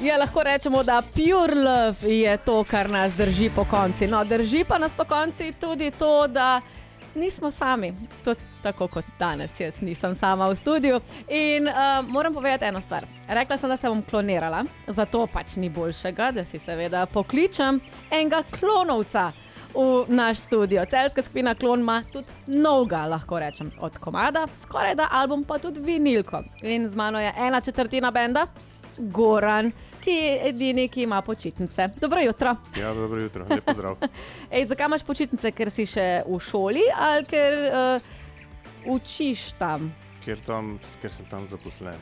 Ja, lahko rečemo, da pure love je to, kar nas drži po konci. No, drži pa nas po konci tudi to, da nismo sami. To tako kot danes, jaz nisem sama v studiu. In moram povedati eno stvar. Rekla sem, da se bom klonirala, zato pač ni boljšega, da si seveda pokličem enega klonovca v naš studio. Celjska skupina Klon ima tudi novega, lahko rečem, od komada, skoraj da album, pa tudi vinilko. In z mano je 1/4 benda, Goran, ki je edini, ki ima počitnice. Dobro jutro. Ja, dobro jutro, lep pozdrav. Zakaj imaš počitnice? Ker si še v šoli ali ker učiš tam? Ker sem tam zaposlen.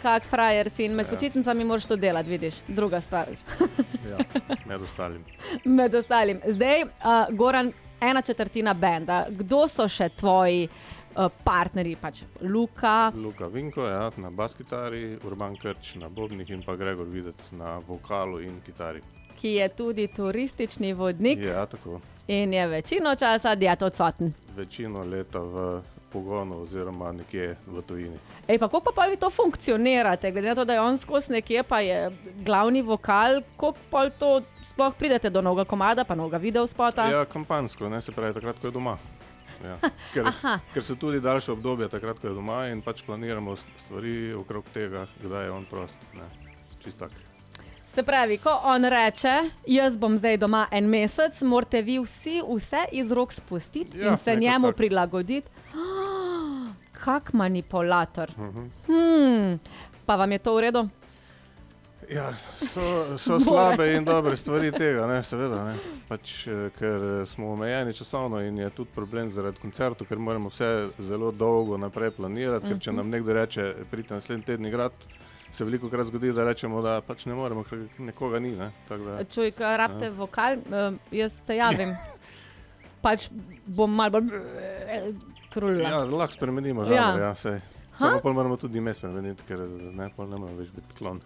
Kak frajer si in med počitnicami moraš to delati, vidiš. Druga stvar. Ja, med ostalim. Med ostalim. Zdaj, Goran, 1/4 benda. Kdo so še tvoji partnerji? Pač Luka Vinko, ja, na bas-kitari, Urban Krč na bobnih in pa Gregor Videc na vokalu in kitari. Ki je tudi turistični vodnik. Ja, tako. In je večino časa djed odsoten. Večino leta v pogonu oziroma nekje v tujini. Pa kako pa vi to funkcionirate? Glede na to, da je on skozi nekje, pa je glavni vokal, kako pa to sploh pridete do novega komada, pa novega videospota? Ja, kampanjsko, ne, se pravi takrat, ko je doma. Ja. Ker se tudi daljše obdobje takrat, ko je doma in pač planiramo stvari okrog tega, kdaj je on prost. Ne, čist tak. Se pravi, ko on reče, jaz bom zdaj doma en mesec, morate vi vsi vse iz rok spustiti in se njemu prilagoditi. Kak manipulator. Pa vam je to v redu? Ja, so slabe in dobre stvari tega, ne, seveda, ne. Pač, ker smo omejeni časovno in je tudi problem zaradi koncertov, ker moramo vse zelo dolgo naprej planirati, ker če nam nekdo reče, pridite naslednji teden igrati, se velikokrat zgodi, da rečemo, da pač ne moremo, ker nekoga ni, ne. Čuj, ko rabite vokal, jaz se javim. Pač bom malo bolj krulila. Ja, lahko spremenimo žanr, ja, sej. Samo pol moramo tudi ime spremeniti, ker ne, pol ne moramo več biti klon.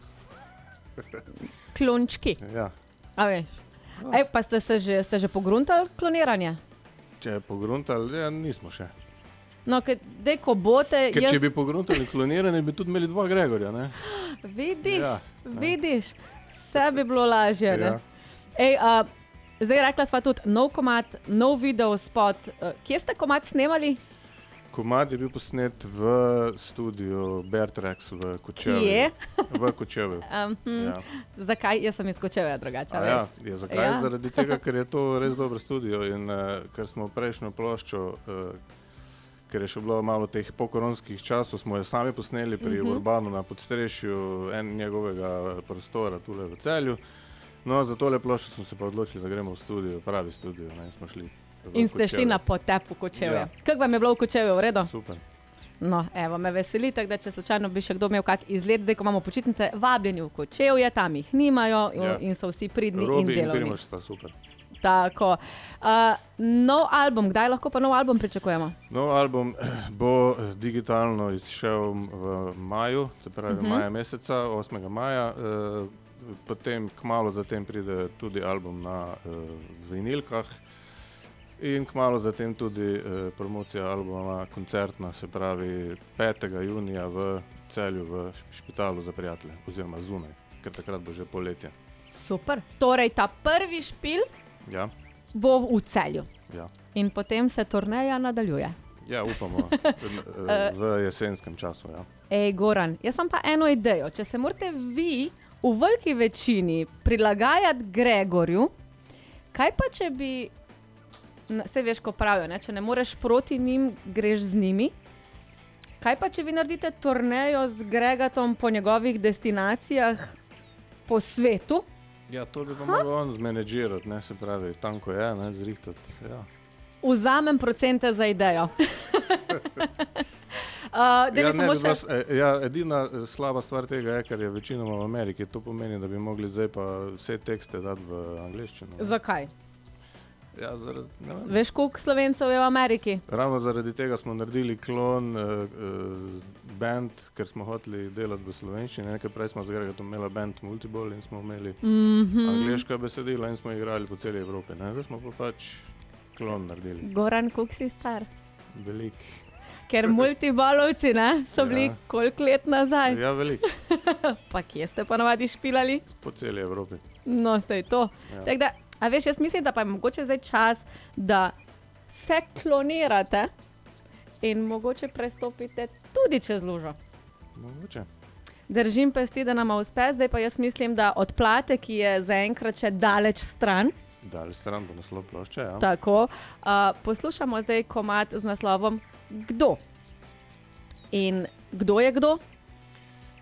Klončki. Ja. A veš. Pa ste že pogruntali kloniranje? Če je pogruntali, ja, nismo še. No, ko bote... Ker če bi pogruntali kloniranje, bi tudi imeli 2 Gregorja, ne? Vidiš, vse bi bilo lažje, ne? Ja. Zdaj rekla sva tudi nov komad, nov videospot. Kje ste komad snemali? Komad je bil posnet v studiu Bear Tracks v Kočevju. Kje? V Kočevju. Ja. Zakaj? Jaz sem iz Kočevja drugače. Zakaj? Ja. Zaradi tega, ker je to res dobro studio in ker smo prejšnjo ploščo, ker je še bilo malo teh pokoronskih časov, smo jo sami posneli pri Urbanu na podstrešju njegovega prostora tule v Celju. No, za tole ploščo smo se pa odločili, da gremo v studio, pravi studio, ne, smo šli. In ste šli na potep v Kočevje. Ja. Kako vam je bilo v Kočevju, v redu? Super. No, evo, me veseli, tako da če slučajno bi še kdo imel kak izlet, zdaj ko imamo počitnice, vabljeni v Kočevje, tam jih nimajo in so vsi pridni in delovni. Robi in Primož sta super. Tako. Nov album, kdaj lahko pa nov album pričakujemo? Nov album bo digitalno izšel v maju, se pravi maja meseca, 8. maja. Potem kmalu zatem pride tudi album na vinilkah in kmalu zatem tudi promocija albuma koncertna, se pravi 5. junija v Celju v Špitalu za prijatelje oziroma zunaj, ker takrat bo že poletje. Super. Torej ta prvi špil bo v Celju. Ja. In potem se turneja nadaljuje. Ja, upamo, v jesenskem času. Ja. Goran, jaz sem pa eno idejo. Če se morate vi v veliki večini prilagajati Gregorju, kaj pa če bi, saj veš, ko pravijo, ne? Če ne moreš proti njim, greš z njimi. Kaj pa če vi naredite turnejo z Gregatom po njegovih destinacijah po svetu? Ja, to bi pa moral on zmenedžirati, ne, se pravi, tam ko je, ne, zrihtati, ja. Vzamem procente za idejo. Edina slaba stvar tega je, ker je večinoma v Ameriki. To pomeni, da bi mogli zdaj pa vse tekste dati v angleščino. Zakaj? Ja, veš, koliko Slovencev je v Ameriki? Ravno zaradi tega smo naredili klon band, ker smo hoteli delati v slovenščini. Nekaj prej smo z Gregatom imeli band Multiball in smo imeli angleška besedila in smo igrali po celi Evropi. Zdaj smo pa pač klon naredili. Goran, koliko si star? Velik. Ker multibalovci, ne, so bili Ja. koliko let nazaj. Ja, veliko, Pa kje ste ponovadi špilali? po celi Evropi. No, sej to. Ja. Tako da, a veš, jaz mislim, da pa je mogoče zdaj čas, da se klonirate in mogoče prestopite tudi čez lužo. Mogoče. Držim pesti, da nam uspe, zdaj pa jaz mislim, da odplate, ki je zaenkrat še daleč stran, Dali stran bo naslov plošče, ja. tako, poslušamo zdaj komad z naslovom Kdo? In kdo je kdo?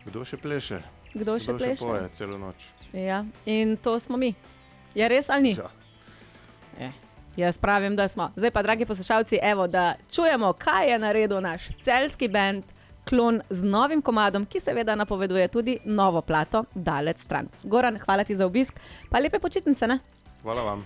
Kdo še pleše? Kdo še Kdo pleše? še poje celo noč? Ja, in to smo mi. Je res ali ni? Ja. Jaz pravim, da smo. Zdaj pa, dragi poslušalci, evo, da čujemo, kaj je naredil naš celjski bend Klon z novim komadom, ki seveda napoveduje tudi novo plato Daleč stran. Goran, hvala ti za obisk, pa lepe počitnice, ne? Hvala vam.